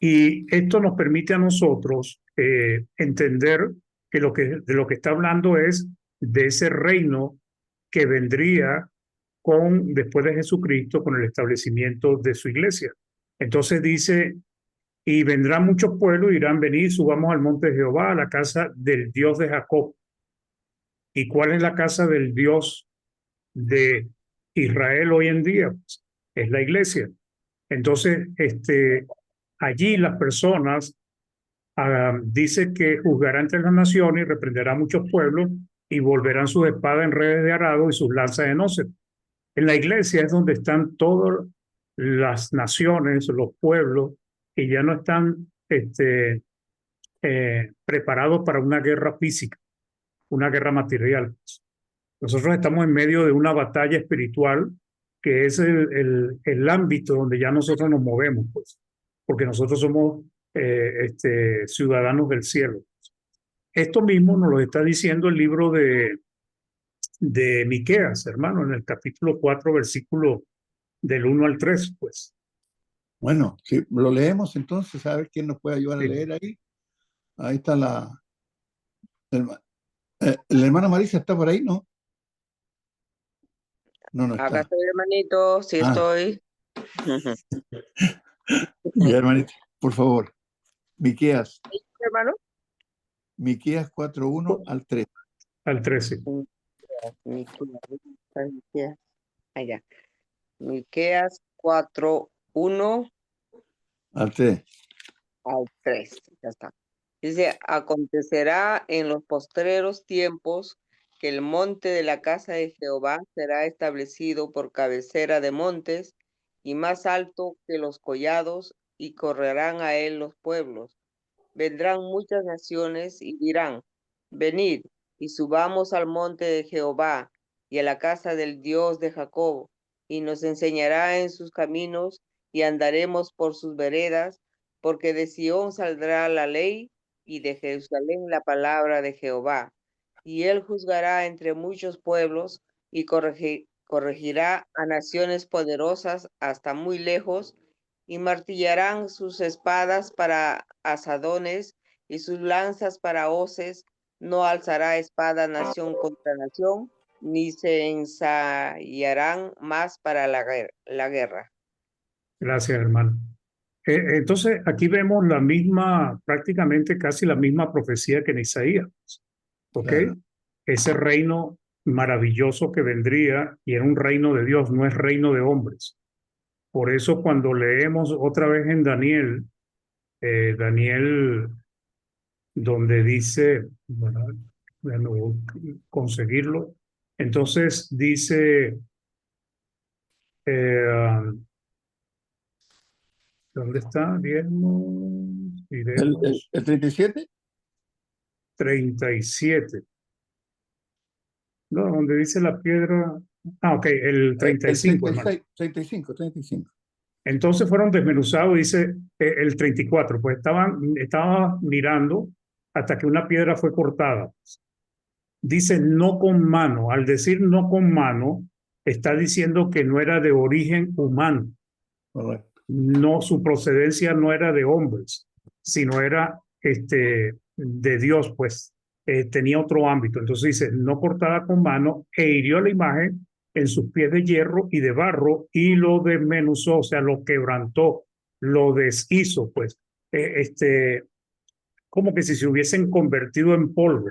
Y esto nos permite a nosotros entender que de lo que está hablando es de ese reino que vendría después de Jesucristo, con el establecimiento de su iglesia. Entonces dice, y vendrán muchos pueblos, irán, venir, subamos al monte de Jehová, a la casa del Dios de Jacob. ¿Y cuál es la casa del Dios de Israel hoy en día? es la iglesia. Entonces, allí las personas dice que juzgará entre las naciones y reprenderá a muchos pueblos y volverán sus espadas en redes de arado y sus lanzas en hoces. En la iglesia es donde están todas las naciones, los pueblos, que ya no están preparados para una guerra física, una guerra material. Nosotros estamos en medio de una batalla espiritual que es el ámbito donde ya nosotros nos movemos, pues, porque nosotros somos ciudadanos del cielo. Esto mismo nos lo está diciendo el libro de Miqueas, hermano, en el capítulo 4, versículo del 1 al 3, pues. Bueno, si lo leemos entonces, a ver quién nos puede ayudar a Sí. leer ahí. Ahí está la hermana Marisa, ¿está por ahí? No. No Acá está. estoy, hermanito, sí estoy. Ya, hermanita, por favor. Miqueas Hermano. Miqueas 4:1 al 3. Al 13. Miqueas. Allá. Miqueas 4:1 Al 3. al 3. Ya está. Dice, acontecerá en los postreros tiempos que el monte de la casa de Jehová será establecido por cabecera de montes y más alto que los collados, y correrán a él los pueblos. Vendrán muchas naciones y dirán, venid y subamos al monte de Jehová y a la casa del Dios de Jacob, y nos enseñará en sus caminos y andaremos por sus veredas, porque de Sión saldrá la ley y de Jerusalén la palabra de Jehová. Y él juzgará entre muchos pueblos y corregirá a naciones poderosas hasta muy lejos, y martillarán sus espadas para asadones y sus lanzas para hoces. No alzará espada nación contra nación, ni se ensayarán más para la guerra. Gracias, hermano. Entonces, aquí vemos la misma, prácticamente casi la misma profecía que en Isaías. ¿Ok? Claro. Ese reino maravilloso que vendría, y era un reino de Dios, no es reino de hombres. Por eso cuando leemos otra vez en Daniel, donde dice, bueno, déjame conseguirlo, entonces dice, ¿dónde está? ¿El 37? 37. No, donde dice la piedra. Ok, el 35, hermano. 35. Entonces fueron desmenuzados, dice el 34, pues estaba mirando hasta que una piedra fue cortada. Dice no con mano. Al decir no con mano, está diciendo que no era de origen humano. Correcto. No, su procedencia no era de hombres, sino era de Dios, pues tenía otro ámbito. Entonces dice, no cortada con mano, e hirió la imagen en sus pies de hierro y de barro, y lo desmenuzó, o sea, lo quebrantó, lo deshizo, pues, como que si se hubiesen convertido en polvo.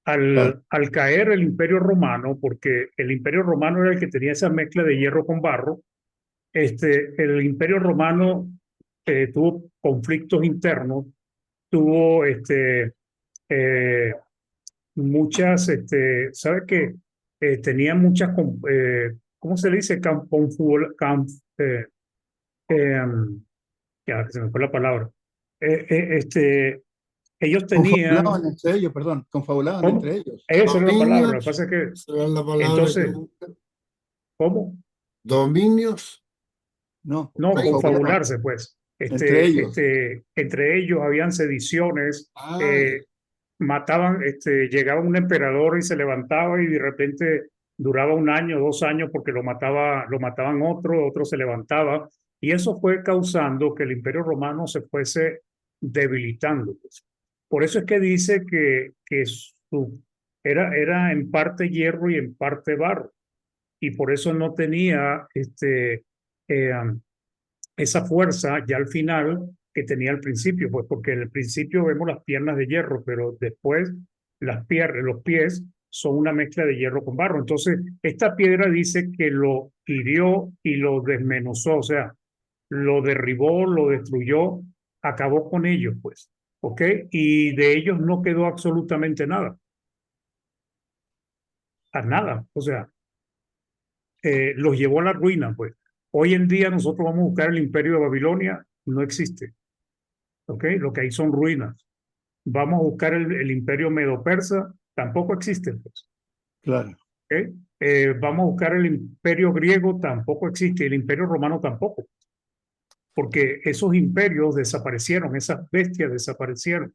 Al caer el Imperio Romano, porque el Imperio Romano era el que tenía esa mezcla de hierro con barro, el Imperio Romano tuvo conflictos internos, tuvo muchas, ¿sabe qué? Tenía muchas, ¿cómo se le dice? Ya se me fue la palabra. Ellos tenían. Confabulaban entre ellos, perdón, confabulaban ¿Cómo? entre ellos. Esa era la palabra. Lo que Dominios, pasa es que, esa es la palabra entonces, que busca. ¿cómo? Dominios. No, No, Ahí. confabularse, pues. Entre ellos. Entre ellos habían sediciones, Ah, mataban, llegaba un emperador y se levantaba y de repente duraba 1 año, 2 años porque lo mataban otro se levantaba, y eso fue causando que el Imperio Romano se fuese debilitando, pues. Por eso es que dice que era en parte hierro y en parte barro, y por eso no tenía esa fuerza ya al final que tenía al principio, pues porque en el principio vemos las piernas de hierro, pero después los pies son una mezcla de hierro con barro. Entonces, esta piedra dice que lo hirió y lo desmenuzó, o sea, lo derribó, lo destruyó, acabó con ellos, pues, ¿ok? Y de ellos no quedó absolutamente nada, a nada, o sea, los llevó a la ruina, pues. Hoy en día nosotros vamos a buscar el imperio de Babilonia, no existe, ¿ok? Lo que hay son ruinas. Vamos a buscar el imperio medo-persa, tampoco existe, pues. Claro. ¿Ok? Vamos a buscar el imperio griego, tampoco existe, el imperio romano tampoco, porque esos imperios desaparecieron, esas bestias desaparecieron.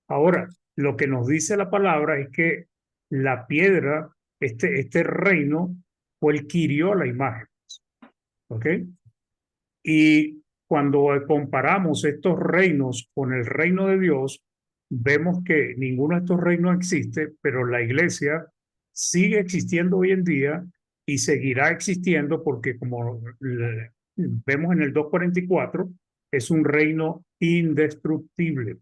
Ahora, lo que nos dice la palabra es que la piedra, este reino, fue el que hirió la imagen, ¿ok? Y cuando comparamos estos reinos con el reino de Dios, vemos que ninguno de estos reinos existe, pero la iglesia sigue existiendo hoy en día y seguirá existiendo porque como vemos en el 244, es un reino indestructible.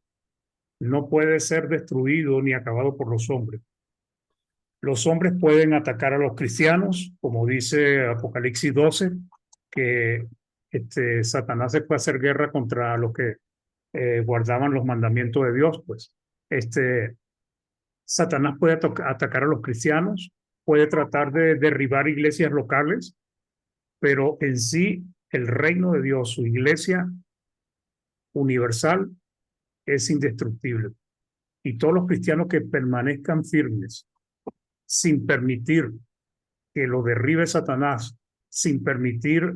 No puede ser destruido ni acabado por los hombres. Los hombres pueden atacar a los cristianos, como dice Apocalipsis 12, que Satanás se puede hacer guerra contra los que guardaban los mandamientos de Dios, pues. Satanás puede atacar a los cristianos, puede tratar de derribar iglesias locales, pero en sí el reino de Dios, su iglesia universal, es indestructible. Y todos los cristianos que permanezcan firmes, sin permitir que lo derribe Satanás, sin permitir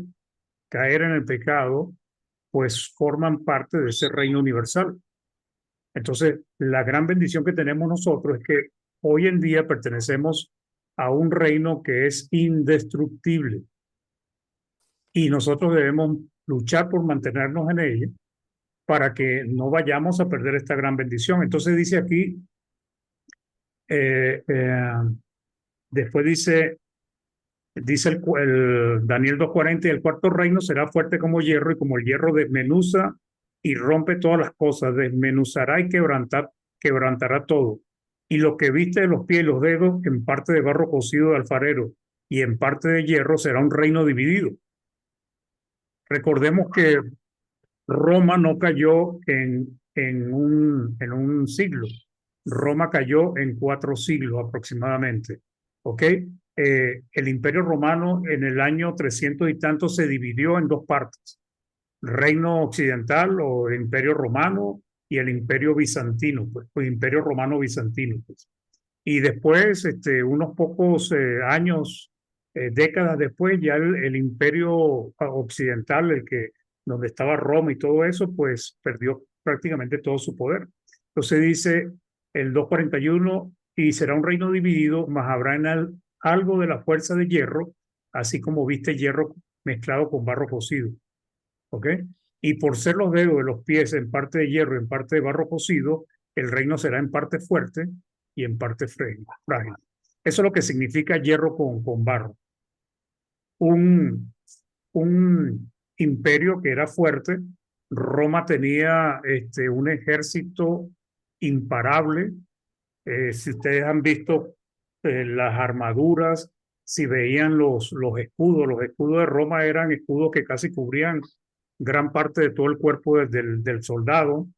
caer en el pecado, pues forman parte de ese reino universal. Entonces, la gran bendición que tenemos nosotros es que hoy en día pertenecemos a un reino que es indestructible y nosotros debemos luchar por mantenernos en ella para que no vayamos a perder esta gran bendición. Entonces dice aquí, después dice el Daniel 2:40, y el cuarto reino será fuerte como hierro, y como el hierro desmenuza y rompe todas las cosas, desmenuzará y quebrantará todo. Y lo que viste de los pies y los dedos, en parte de barro cocido de alfarero y en parte de hierro, será un reino dividido. Recordemos que Roma no cayó en un siglo. Roma cayó en 4 siglos aproximadamente. ¿Ok? El Imperio Romano en el año 300 y tanto se dividió en 2 partes. Reino Occidental o Imperio Romano y el Imperio Bizantino, pues, o Imperio Romano Bizantino. Pues. Y después, unos pocos años, décadas después, ya el Imperio Occidental, donde estaba Roma y todo eso, pues perdió prácticamente todo su poder. Entonces dice el 241, y será un reino dividido, mas habrá en algo de la fuerza de hierro, así como viste hierro mezclado con barro cocido. ¿Ok? Y por ser los dedos de los pies en parte de hierro y en parte de barro cocido, el reino será en parte fuerte y en parte frágil. Eso es lo que significa hierro con barro. Un imperio que era fuerte. Roma tenía un ejército imparable. Si ustedes han visto las armaduras, si veían los escudos de Roma eran escudos que casi cubrían gran parte de todo el cuerpo del soldado.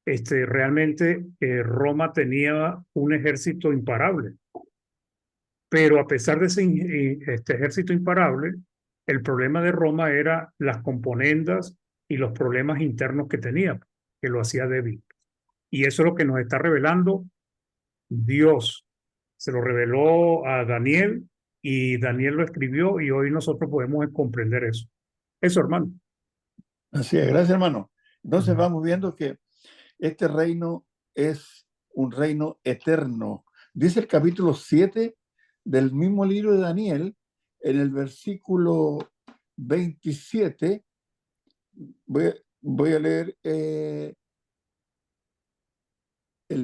Realmente Roma tenía un ejército imparable. Pero a pesar de este ejército imparable, el problema de Roma era las componendas y los problemas internos que tenía, que lo hacía débil. Y eso es lo que nos está revelando Dios. Se lo reveló a Daniel y Daniel lo escribió y hoy nosotros podemos comprender eso. Eso, hermano. Así es, gracias, hermano. Entonces vamos viendo que este reino es un reino eterno. Dice el capítulo 7 del mismo libro de Daniel, en el versículo 27, voy a leer el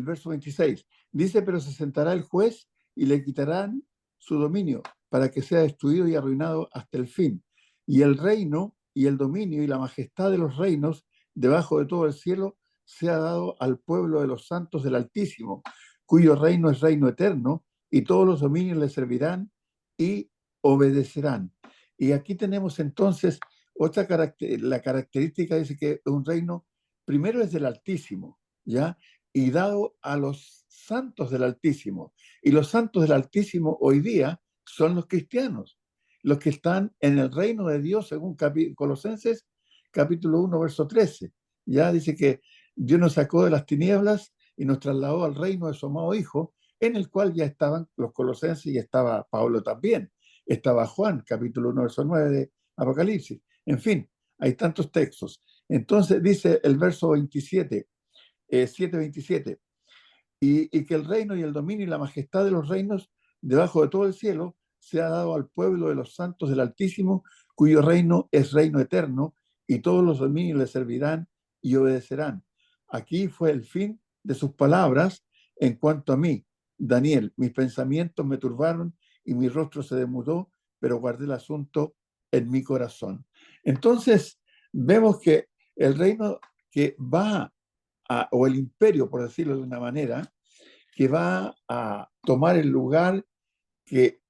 verso 26. Dice, pero se sentará el juez y le quitarán su dominio para que sea destruido y arruinado hasta el fin. Y el reino y el dominio y la majestad de los reinos debajo de todo el cielo sea dado al pueblo de los santos del Altísimo, cuyo reino es reino eterno y todos los dominios le servirán y obedecerán. Y aquí tenemos entonces otra la característica, dice que un reino primero es del Altísimo, ¿ya? Y dado a los santos del Altísimo. Y los santos del Altísimo hoy día son los cristianos, los que están en el reino de Dios, según Colosenses capítulo 1, verso 13. Ya dice que Dios nos sacó de las tinieblas y nos trasladó al reino de su amado Hijo, en el cual ya estaban los colosenses y estaba Pablo también. Estaba Juan, capítulo 1, verso 9 de Apocalipsis. En fin, hay tantos textos. Entonces dice el verso 27, 7:27, y que el reino y el dominio y la majestad de los reinos debajo de todo el cielo se ha dado al pueblo de los santos del Altísimo, cuyo reino es reino eterno, y todos los dominios le servirán y obedecerán. Aquí fue el fin de sus palabras en cuanto a mí. Daniel, mis pensamientos me turbaron y mi rostro se demudó, pero guardé el asunto en mi corazón. Entonces, vemos que el reino que va o el imperio, por decirlo de una manera, que va a tomar el lugar que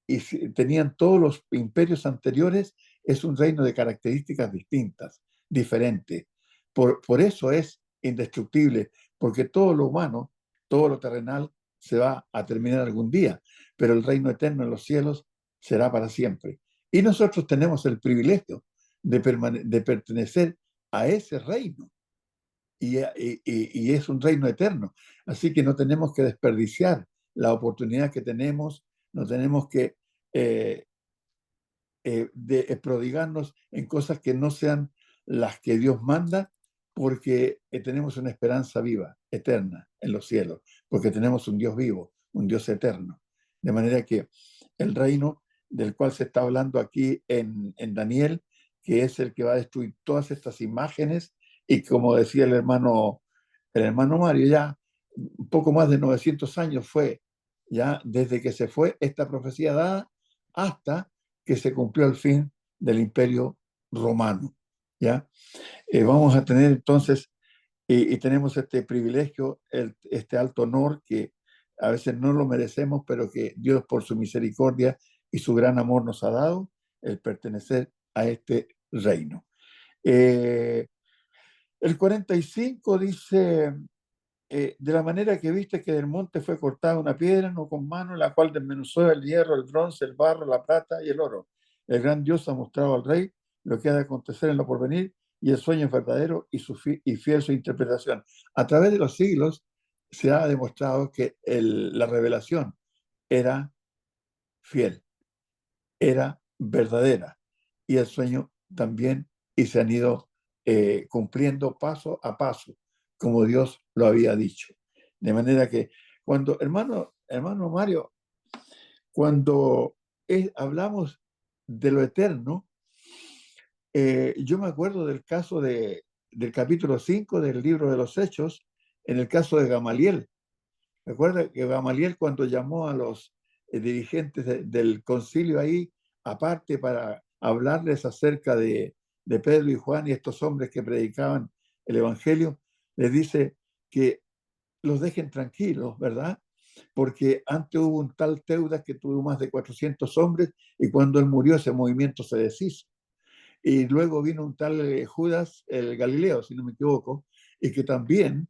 tenían todos los imperios anteriores, es un reino de características distintas, diferentes. Por eso es indestructible, porque todo lo humano, todo lo terrenal se va a terminar algún día, pero el reino eterno en los cielos será para siempre. Y nosotros tenemos el privilegio de pertenecer a ese reino. Y es un reino eterno. Así que no tenemos que desperdiciar la oportunidad que tenemos, no tenemos que prodigarnos en cosas que no sean las que Dios manda, porque tenemos una esperanza viva, eterna, en los cielos, porque tenemos un Dios vivo, un Dios eterno. De manera que el reino del cual se está hablando aquí en Daniel, que es el que va a destruir todas estas imágenes, y como decía el hermano Mario, ya un poco más de 900 años fue, ya desde que se fue esta profecía dada hasta que se cumplió el fin del Imperio Romano. ¿Ya? Vamos a tener entonces, y tenemos este privilegio, este alto honor que a veces no lo merecemos, pero que Dios por su misericordia y su gran amor nos ha dado, el pertenecer a este reino. El 45 dice, de la manera que viste que del monte fue cortada una piedra, no con mano, la cual desmenuzó el hierro, el bronce, el barro, la plata y el oro. El gran Dios ha mostrado al rey lo que ha de acontecer en lo porvenir, y el sueño es verdadero y fiel su interpretación. A través de los siglos se ha demostrado que la revelación era fiel, era verdadera, y el sueño también, y se han ido cumpliendo paso a paso, como Dios lo había dicho. De manera que cuando, hermano Mario, cuando hablamos de lo eterno, yo me acuerdo del caso del capítulo 5 del libro de los Hechos, en el caso de Gamaliel. Recuerda que Gamaliel, cuando llamó a los dirigentes del concilio ahí, aparte para hablarles acerca de Pedro y Juan y estos hombres que predicaban el Evangelio, les dice que los dejen tranquilos, ¿verdad? Porque antes hubo un tal Teudas que tuvo más de 400 hombres, y cuando él murió ese movimiento se deshizo. Y luego vino un tal Judas, el Galileo, si no me equivoco, y que también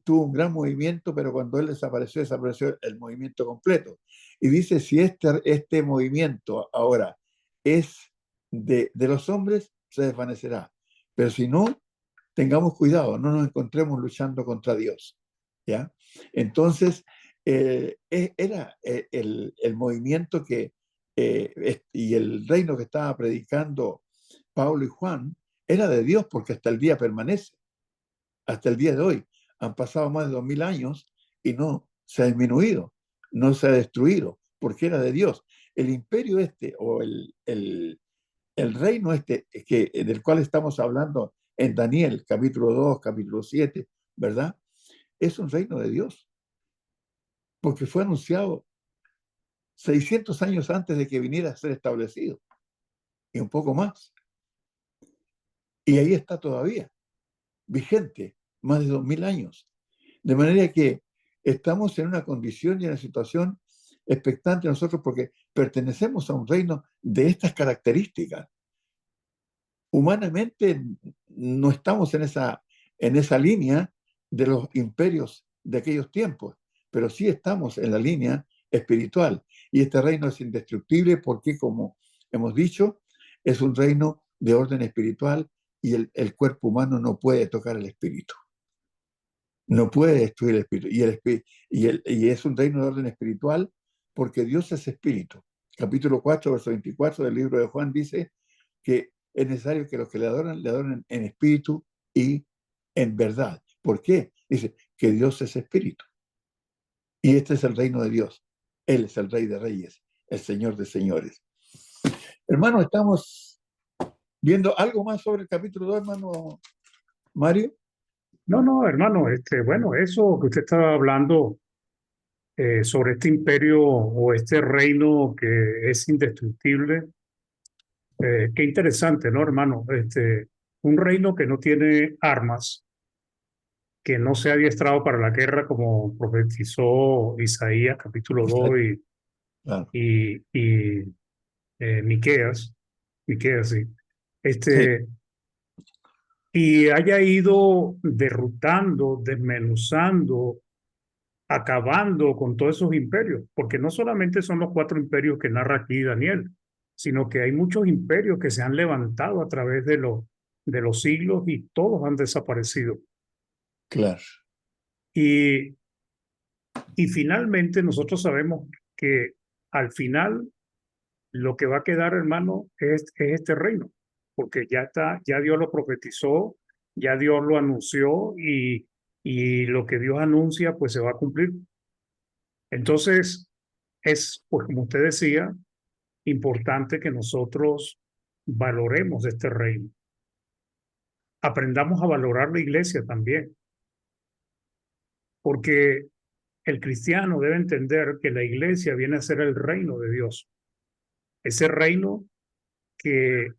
tuvo un gran movimiento, pero cuando él desapareció el movimiento completo. Y dice, si este movimiento ahora es de los hombres, se desvanecerá. Pero si no, tengamos cuidado, no nos encontremos luchando contra Dios. ¿Ya? Entonces, era el movimiento y el reino que estaba predicando Pablo y Juan era de Dios, porque hasta el día permanece, hasta el día de hoy. Han pasado más de 2000 años y no se ha disminuido, no se ha destruido, porque era de Dios. El imperio o el reino del cual estamos hablando en Daniel, capítulo 2, capítulo 7, ¿verdad? Es un reino de Dios, porque fue anunciado 600 años antes de que viniera a ser establecido, y un poco más. Y ahí está todavía, vigente, más de 2000 años. De manera que estamos en una condición y en una situación expectantes nosotros porque pertenecemos a un reino de estas características. Humanamente no estamos en esa línea de los imperios de aquellos tiempos, pero sí estamos en la línea espiritual. Y este reino es indestructible porque, como hemos dicho, es un reino de orden espiritual y el cuerpo humano no puede tocar el espíritu. No puede destruir el espíritu. Y es un reino de orden espiritual porque Dios es espíritu. Capítulo 4, verso 24 del libro de Juan dice que es necesario que los que le adoren en espíritu y en verdad. ¿Por qué? Dice que Dios es espíritu. Y este es el reino de Dios. Él es el Rey de Reyes, el Señor de Señores. Hermano, estamos viendo algo más sobre el capítulo 2, hermano Mario. No, hermano, bueno, eso que usted estaba hablando sobre este imperio o este reino que es indestructible, qué interesante, ¿no, hermano? Un reino que no tiene armas, que no se ha adiestrado para la guerra, como profetizó Isaías, capítulo 2 Claro. y Miqueas, sí. Sí, Y haya ido derrotando, desmenuzando, acabando con todos esos imperios, porque no solamente son los 4 imperios que narra aquí Daniel, sino que hay muchos imperios que se han levantado a través de los siglos y todos han desaparecido. claro. Y, y finalmente nosotros sabemos que al final lo que va a quedar, hermano, es este reino, porque ya está, ya Dios lo profetizó, ya Dios lo anunció y lo que Dios anuncia, pues se va a cumplir. Entonces, pues como usted decía, importante que nosotros valoremos este reino. Aprendamos a valorar la iglesia también, porque el cristiano debe entender que la iglesia viene a ser el reino de Dios, ese reino que,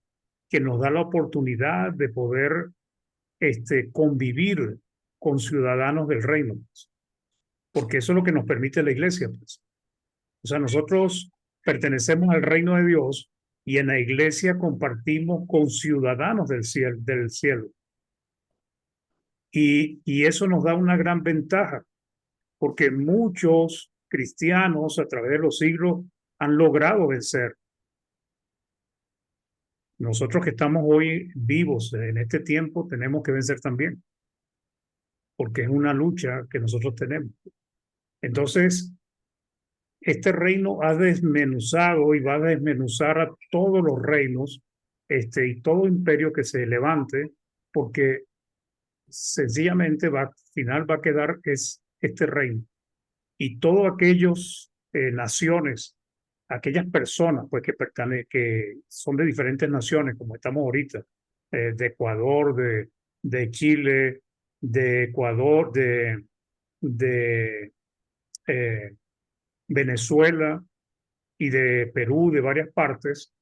que nos da la oportunidad de poder convivir con ciudadanos del reino, pues, porque eso es lo que nos permite la iglesia, pues. O sea, nosotros pertenecemos al reino de Dios y en la iglesia compartimos con ciudadanos del cielo. Y eso nos da una gran ventaja, porque muchos cristianos a través de los siglos han logrado vencer. Nosotros que estamos hoy vivos en este tiempo tenemos que vencer también, porque es una lucha que nosotros tenemos. Entonces, este reino ha desmenuzado y va a desmenuzar a todos los reinos y todo imperio que se levante, porque sencillamente al final va a quedar este reino. Y todos aquellos naciones, aquellas personas pues, que son de diferentes naciones, como estamos ahorita, de Ecuador, de Chile, de Ecuador, de eh, Venezuela y de Perú, de varias partes,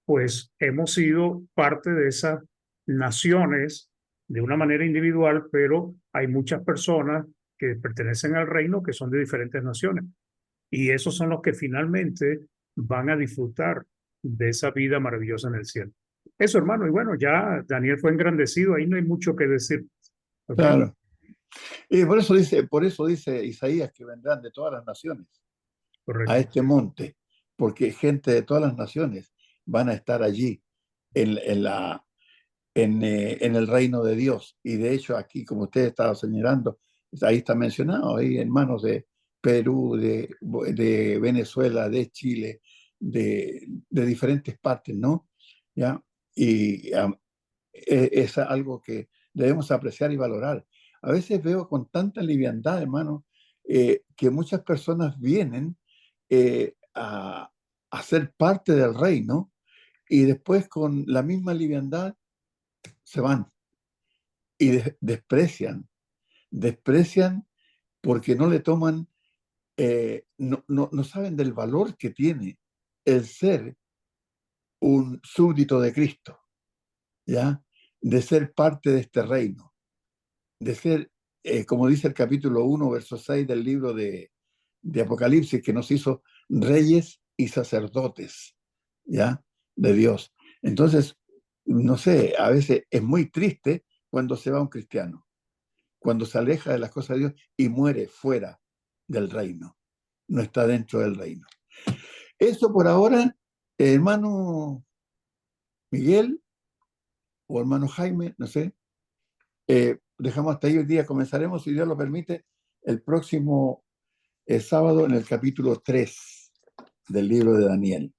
pues hemos sido parte de esas naciones de una manera individual, pero hay muchas personas que pertenecen al reino que son de diferentes naciones. Y esos son los que finalmente van a disfrutar de esa vida maravillosa en el cielo. Eso, hermano, y bueno, ya Daniel fue engrandecido, ahí no hay mucho que decir. ¿Okay? Claro. Y por eso dice Isaías que vendrán de todas las naciones Correcto. a este monte, porque gente de todas las naciones van a estar allí en el reino de Dios. Y de hecho aquí, como usted estaba señalando, ahí está mencionado, ahí en manos de Perú, de Venezuela, de Chile, de diferentes partes, ¿no? ¿Ya? Y es algo que debemos apreciar y valorar. A veces veo con tanta liviandad, hermano, que muchas personas vienen a ser parte del reino y después con la misma liviandad se van y desprecian porque no le toman, no saben del valor que tiene el ser un súbdito de Cristo, ¿ya? De ser parte de este reino, de ser, como dice el capítulo 1, verso 6 del libro de Apocalipsis, que nos hizo reyes y sacerdotes, ¿ya? De Dios. Entonces, no sé, a veces es muy triste cuando se va un cristiano, cuando se aleja de las cosas de Dios y muere fuera del reino, no está dentro del reino. Eso por ahora, hermano Miguel o hermano Jaime, no sé, dejamos hasta ahí hoy día. Comenzaremos, si Dios lo permite, el próximo sábado en el capítulo 3 del libro de Daniel.